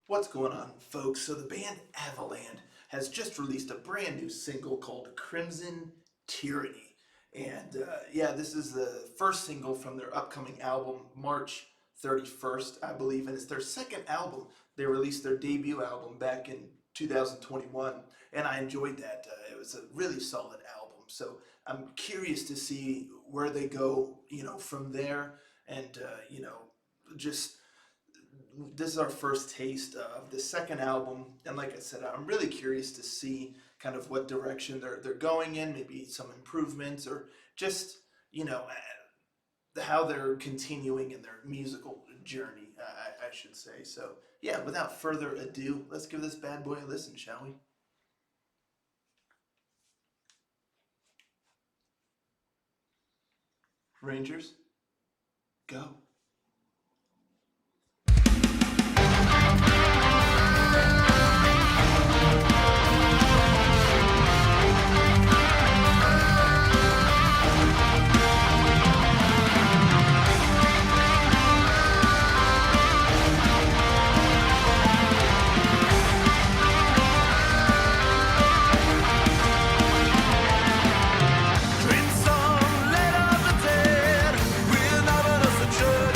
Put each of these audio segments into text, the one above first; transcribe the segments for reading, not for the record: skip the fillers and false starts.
What's going on, folks? So the band Avaland has just released a brand new single called Crimson Tyranny. And this is the first single from their upcoming album, March 31st, I believe, and it's their second album. They released their debut album back in 2021, and I enjoyed that. It was a really solid album. So I'm curious to see where they go, from there, and just this is our first taste of the second album, and like I said, I'm really curious to see kind of what direction they're going in, maybe some improvements or just how they're continuing in their musical journey, I should say. So yeah, without further ado, let's give this bad boy a listen, shall we? Rangers, go. Crimson, let of the dead, we're not on us a church.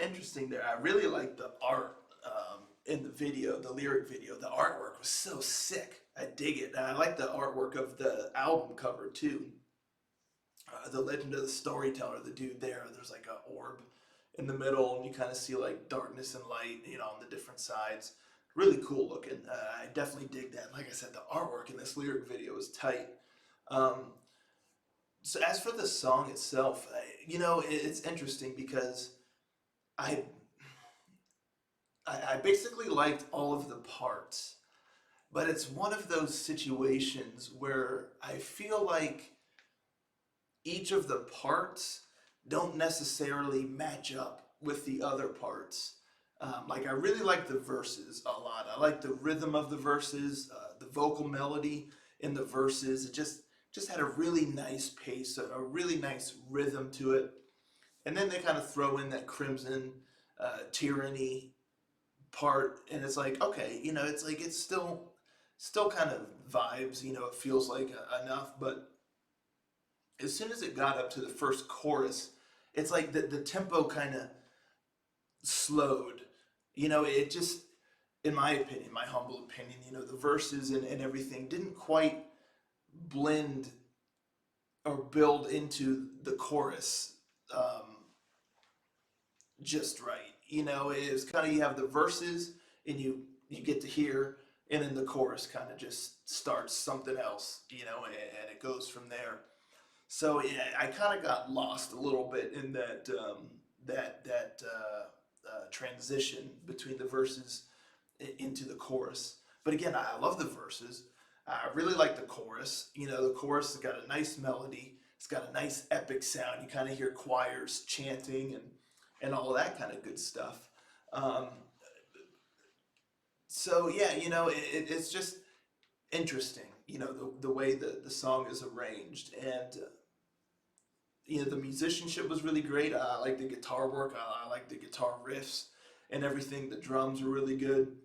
interesting there. I really like the art in the video, the lyric video. The artwork was so sick. I dig it. And I like the artwork of the album cover too. The Legend of the Storyteller, the dude there, there's like a orb in the middle, and you kind of see like darkness and light, on the different sides. Really cool looking. I definitely dig that. Like I said, the artwork in this lyric video is tight. Um, so as for the song itself, it's interesting because I I basically liked all of the parts, but it's one of those situations where I feel like each of the parts don't necessarily match up with the other parts. Like I really like the verses a lot. I like the rhythm of the verses, the vocal melody in the verses. It just had a really nice pace, a really nice rhythm to it. And then they kind of throw in that Crimson Tyranny part, and it's like, okay, it's like it's still kind of vibes. It feels like enough, but as soon as it got up to the first chorus, it's like the tempo kind of slowed. It just, in my opinion, my humble opinion, the verses and everything didn't quite blend or build into the chorus just right. It was kind of, you have the verses and you get to hear, and then the chorus kind of just starts something else, and it goes from there. So yeah, I kind of got lost a little bit in that transition between the verses into the chorus. But again, I love the verses. I really like the chorus. The chorus has got a nice melody. It's got a nice epic sound. You kind of hear choirs chanting and all that kind of good stuff. Um, so yeah, it's just interesting. The way the song is arranged, and the musicianship was really great. I like the guitar work. I like the guitar riffs and everything. The drums were really good.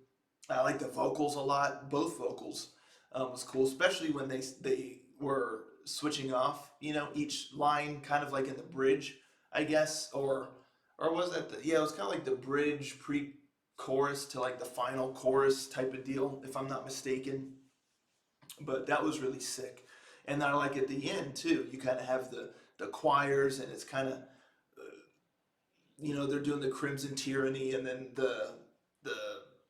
I like the vocals a lot. Both vocals was cool, especially when they were switching off. Each line kind of like in the bridge, I guess, or was that yeah, it was kind of like the bridge pre-chorus to like the final chorus type of deal, if I'm not mistaken. But that was really sick. And then I like at the end too. You kind of have the choirs, and it's kind of they're doing the Crimson Tyranny, and then the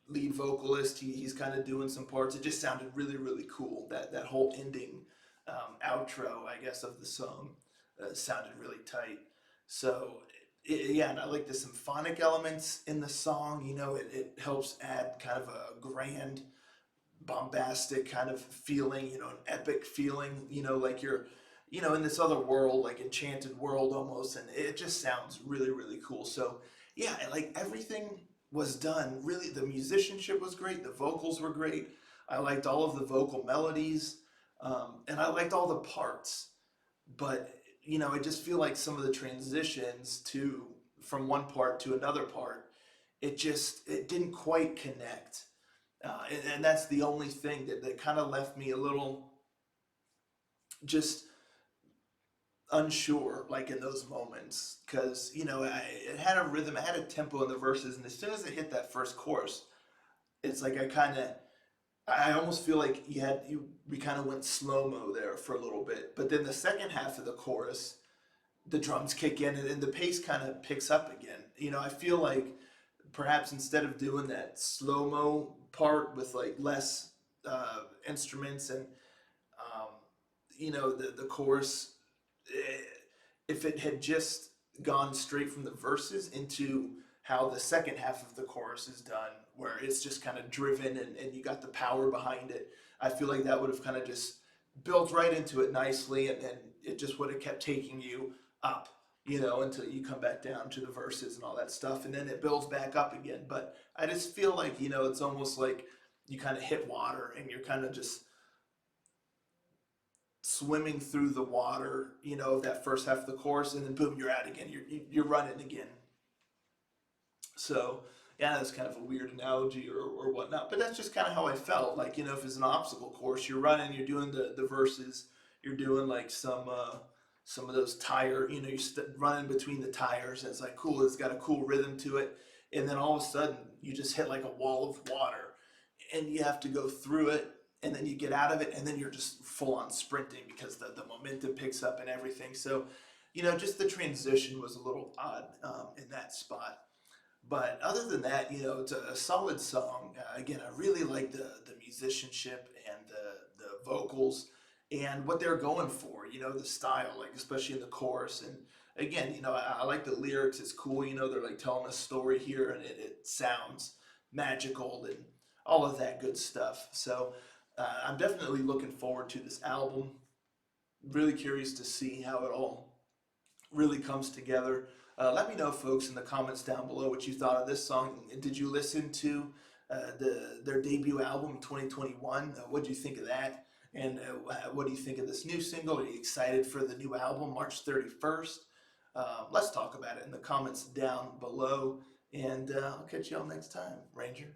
lead vocalist, he's kind of doing some parts. It just sounded really really cool. That whole ending outro, I guess, of the song sounded really tight. So yeah, and I like the symphonic elements in the song. It helps add kind of a grand, bombastic kind of feeling, an epic feeling, like you're, in this other world, like enchanted world almost, and it just sounds really, really cool. So yeah, like everything was done really. The musicianship was great, the vocals were great. I liked all of the vocal melodies, and I liked all the parts. But I just feel like some of the transitions to from one part to another part, it didn't quite connect. And that's the only thing that kind of left me a little just unsure, like in those moments, because it had a rhythm, it had a tempo in the verses, and as soon as it hit that first chorus, it's like I almost feel like we kind of went slow mo there for a little bit, but then the second half of the chorus, the drums kick in, and the pace kind of picks up again. I feel like perhaps instead of doing that slow mo part with like less instruments and um, the chorus, eh, if it had just gone straight from the verses into how the second half of the chorus is done, where it's just kind of driven and you got the power behind it, I feel like that would have kind of just built right into it nicely, and then it just would have kept taking you up, until you come back down to the verses and all that stuff, and then it builds back up again. But I just feel like, it's almost like you kind of hit water and you're kind of just swimming through the water, of that first half of the course, and then boom, you're out again. You're running again. So yeah, that's kind of a weird analogy or whatnot, but that's just kind of how I felt. Like, if it's an obstacle course, you're running, you're doing the verses, you're doing like some of those tire, you're running between the tires, and it's like cool. It's got a cool rhythm to it, and then all of a sudden you just hit like a wall of water, and you have to go through it, and then you get out of it, and then you're just full on sprinting because the momentum picks up and everything. So, just the transition was a little odd in that spot. But other than that, it's a solid song. Again, I really like the musicianship and the vocals and what they're going for. The style, like especially in the chorus. And again, I like the lyrics. It's cool. They're like telling a story here, and it sounds magical and all of that good stuff. So I'm definitely looking forward to this album. Really curious to see how it all really comes together. Let me know, folks, in the comments down below what you thought of this song. Did you listen to their debut album in 2021? What do you think of that? And what do you think of this new single? Are you excited for the new album, March 31st? Let's talk about it in the comments down below. And I'll catch y'all next time, Ranger.